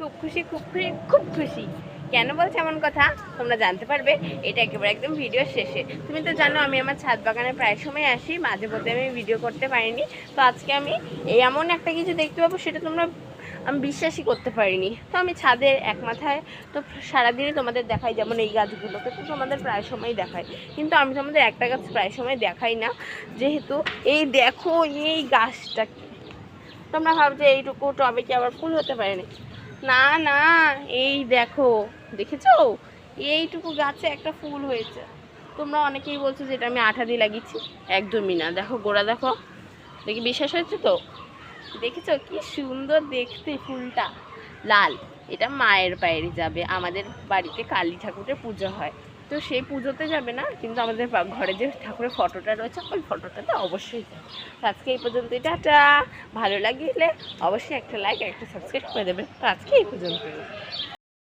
খুব খুশি খুব খুশি খুব খুশি। কেন বলছে এমন কথা তোমরা জানতে পারবে এটা একেবারে একদম ভিডিও শেষে। তুমি তো জানো আমি আমার ছাদ বাগানে প্রায় সময় আসি, মাঝে মধ্যে আমি ভিডিও করতে পারিনি। তো আজকে আমি এমন একটা কিছু দেখতে পাবো সেটা তোমরা আমি বিশ্বাসই করতে পারিনি। তো আমি ছাদের এক মাথায় তো সারাদিনই তোমাদের দেখাই, যেমন এই গাছগুলোকে তো তোমাদের প্রায় সময় দেখাই, কিন্তু আমি তোমাদের একটা গাছ প্রায় সময় দেখাই না, যেহেতু এই দেখো এই গাছটা। তোমরা ভাবছো এইটুকু টবে কি আবার ফুল হতে পারেনি? না না, এই দেখো, দেখেছো এইটুকু গাছে একটা ফুল হয়েছে। তোমরা অনেকেই বলছো যে এটা আমি আঠা দিয়ে লাগিয়েছি, একদমই না। দেখো গোড়া দেখো, দেখি বিশ্বাস হয়েছে তো? দেখেছো কি সুন্দর দেখতে ফুলটা, লাল। এটা মায়ের পায়েরই যাবে, আমাদের বাড়িতে কালী ঠাকুরের পুজো হয়, তো সেই পুজোতে যাবে না, কিন্তু আমাদের ঘরে যে ঠাকুরের ফটোটা রয়েছে ওই ফটোটাতে অবশ্যই যাবে। তো আজকে এই পর্যন্তই, টাটা। ভালো লাগলে অবশ্যই একটা লাইক একটা সাবস্ক্রাইব করে দেবে। তো আজকে এই পর্যন্তই।